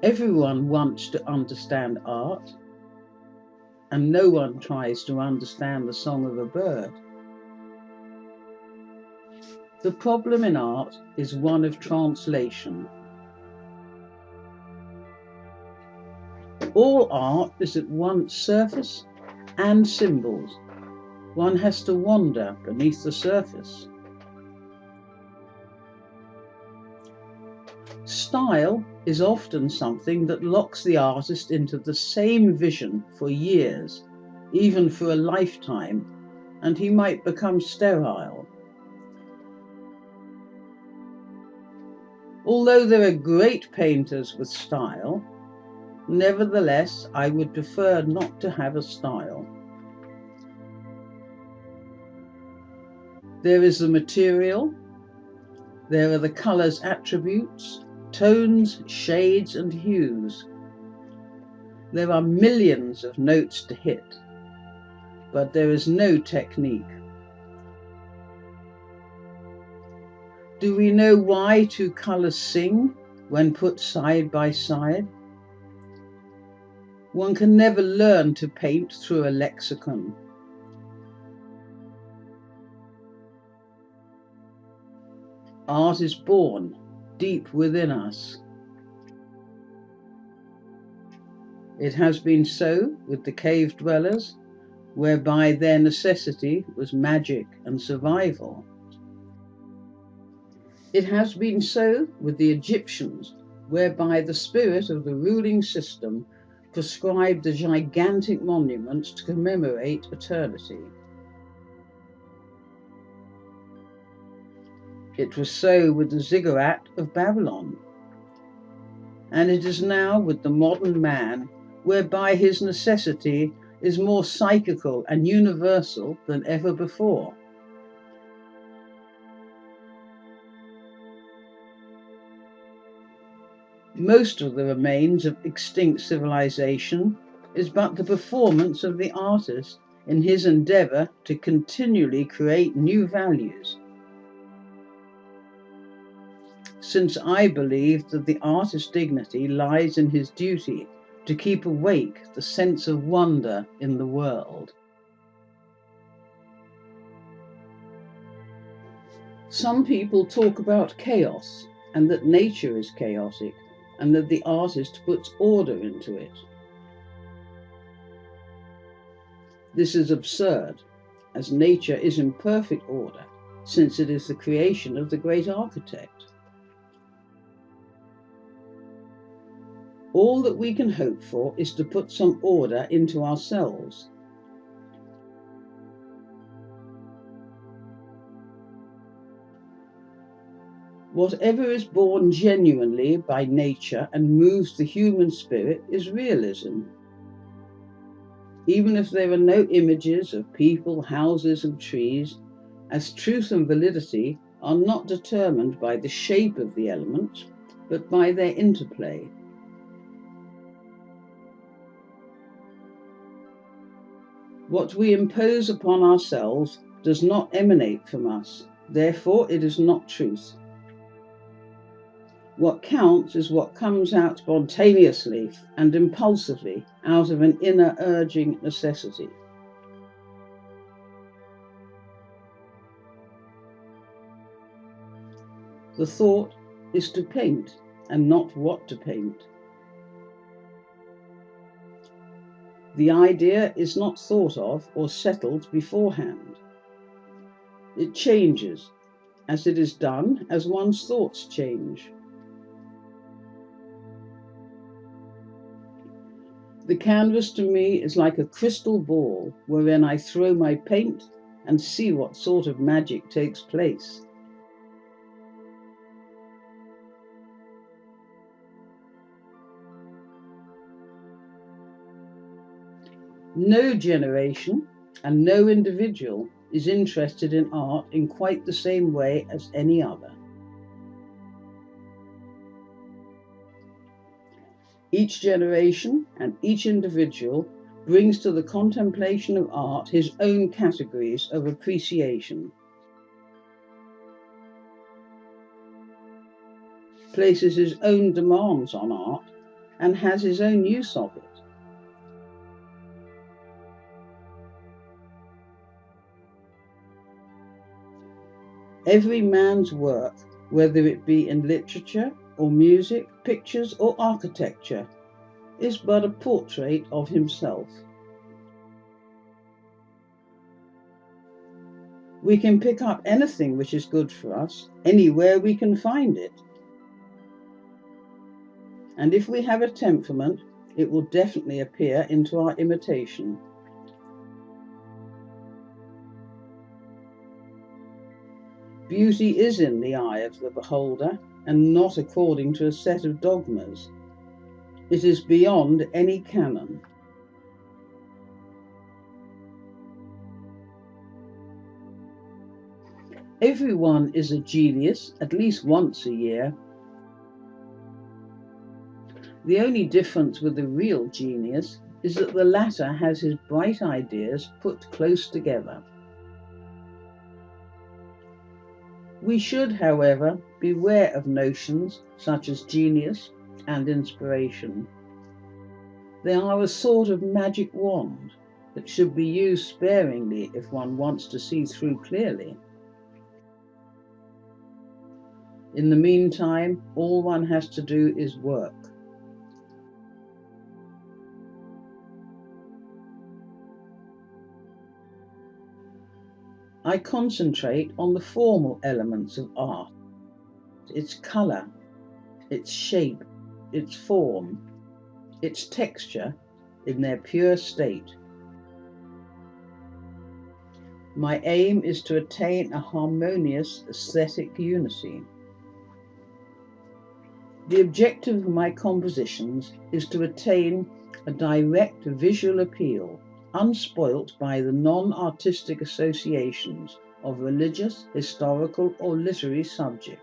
Everyone wants to understand art, and no one tries to understand the song of a bird. The problem in art is one of translation. All art is at once surface and symbols. One has to wander beneath the surface. Style is often something that locks the artist into the same vision for years, even for a lifetime, and he might become sterile. Although there are great painters with style, nevertheless, I would prefer not to have a style. There is the material, there are the color's attributes, tones, shades, and hues. There are millions of notes to hit, but there is no technique. Do we know why two colors sing when put side by side? One can never learn to paint through a lexicon. Art is born deep within us. It has been so with the cave dwellers, whereby their necessity was magic and survival. It has been so with the Egyptians, whereby the spirit of the ruling system prescribed the gigantic monuments to commemorate eternity. It was so with the ziggurat of Babylon. And it is now with the modern man, whereby his necessity is more psychical and universal than ever before. Most of the remains of extinct civilization is but the performance of the artist in his endeavor to continually create new values. Since I believe that the artist's dignity lies in his duty to keep awake the sense of wonder in the world. Some people talk about chaos and that nature is chaotic and that the artist puts order into it. This is absurd, as nature is in perfect order, since it is the creation of the great architect. All that we can hope for is to put some order into ourselves. Whatever is born genuinely by nature and moves the human spirit is realism. Even if there are no images of people, houses, and trees, as truth and validity are not determined by the shape of the elements, but by their interplay. What we impose upon ourselves does not emanate from us, therefore it is not truth. What counts is what comes out spontaneously and impulsively out of an inner urging necessity. The thought is to paint and not what to paint. The idea is not thought of or settled beforehand. It changes, as it is done as one's thoughts change. The canvas to me is like a crystal ball wherein I throw my paint and see what sort of magic takes place. No generation and no individual is interested in art in quite the same way as any other. Each generation and each individual brings to the contemplation of art his own categories of appreciation, places his own demands on art, and has his own use of it. Every man's work, whether it be in literature or music, pictures or architecture, is but a portrait of himself. We can pick up anything which is good for us, anywhere we can find it. And if we have a temperament, it will definitely appear into our imitation. Beauty is in the eye of the beholder, and not according to a set of dogmas. It is beyond any canon. Everyone is a genius at least once a year. The only difference with the real genius is that the latter has his bright ideas put close together. We should, however, beware of notions such as genius and inspiration. They are a sort of magic wand that should be used sparingly if one wants to see through clearly. In the meantime, all one has to do is work. I concentrate on the formal elements of art, its colour, its shape, its form, its texture in their pure state. My aim is to attain a harmonious aesthetic unity. The objective of my compositions is to attain a direct visual appeal, unspoilt by the non-artistic associations of religious, historical or literary subject.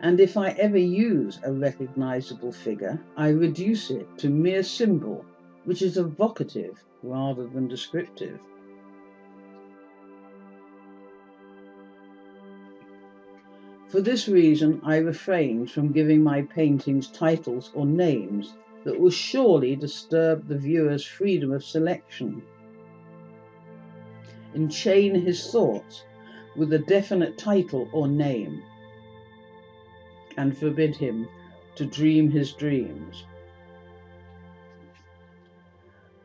And if I ever use a recognizable figure, I reduce it to mere symbol, which is evocative rather than descriptive. For this reason, I refrain from giving my paintings titles or names that will surely disturb the viewer's freedom of selection, enchain his thoughts with a definite title or name, and forbid him to dream his dreams.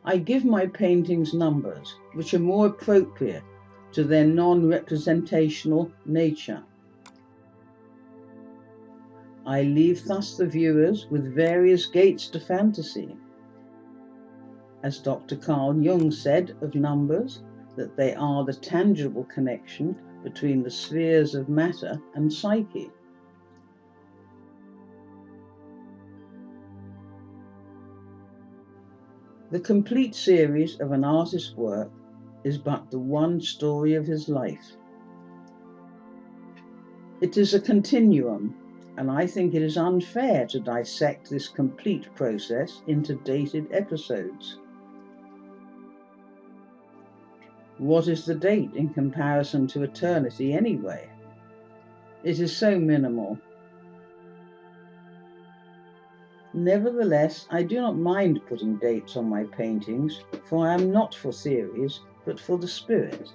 I give my paintings numbers which are more appropriate to their non-representational nature. I leave thus the viewers with various gates to fantasy. As Dr. Carl Jung said of numbers, that they are the tangible connection between the spheres of matter and psyche. The complete series of an artist's work is but the one story of his life. It is a continuum, and I think it is unfair to dissect this complete process into dated episodes. What is the date in comparison to eternity anyway? It is so minimal. Nevertheless, I do not mind putting dates on my paintings, for I am not for theories, but for the spirit.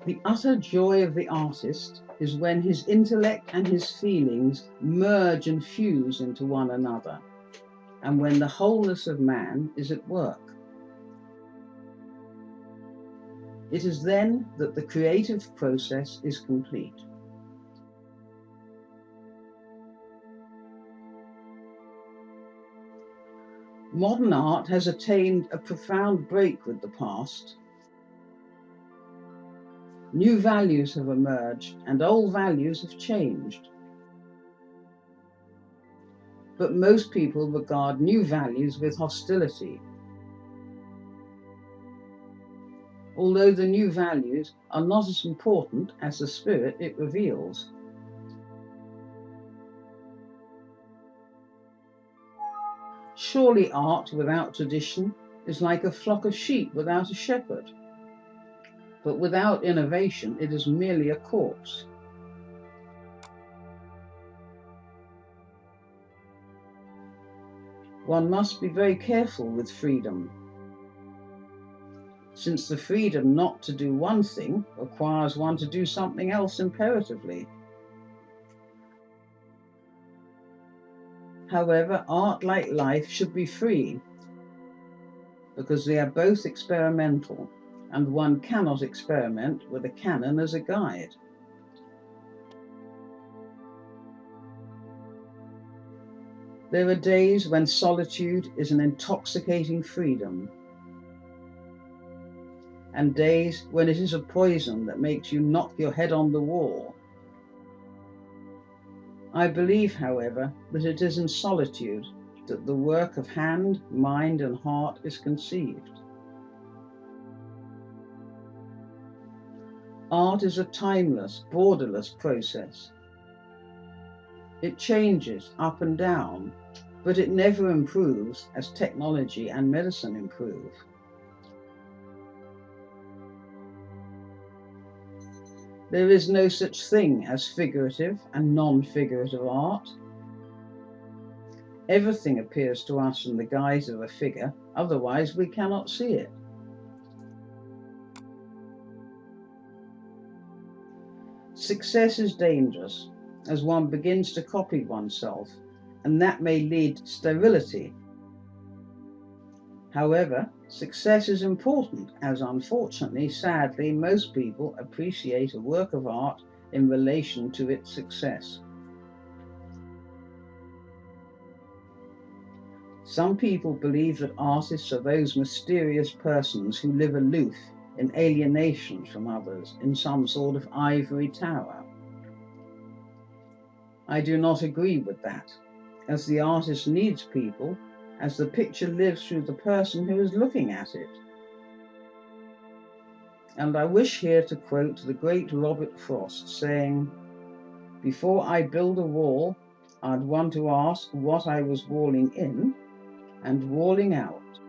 The utter joy of the artist is when his intellect and his feelings merge and fuse into one another, and when the wholeness of man is at work. It is then that the creative process is complete. Modern art has attained a profound break with the past. New values have emerged and old values have changed. But most people regard new values with hostility, although the new values are not as important as the spirit it reveals. Surely art without tradition is like a flock of sheep without a shepherd. but without innovation it is merely a corpse. One must be very careful with freedom, since the freedom not to do one thing requires one to do something else imperatively. However, art, like life, should be free, because they are both experimental, and one cannot experiment with a canon as a guide. There are days when solitude is an intoxicating freedom, and days when it is a poison that makes you knock your head on the wall. I believe, however, that it is in solitude that the work of hand, mind, and heart is conceived. Art is a timeless, borderless process. It changes up and down, but it never improves as technology and medicine improve. There is no such thing as figurative and non-figurative art. Everything appears to us in the guise of a figure, otherwise we cannot see it. Success is dangerous, as one begins to copy oneself, and that may lead to sterility. However, success is important, as unfortunately, sadly, most people appreciate a work of art in relation to its success. Some people believe that artists are those mysterious persons who live aloof, in alienation from others, in some sort of ivory tower. I do not agree with that, as the artist needs people, as the picture lives through the person who is looking at it. And I wish here to quote the great Robert Frost, saying, "Before I build a wall, I'd want to ask what I was walling in and walling out."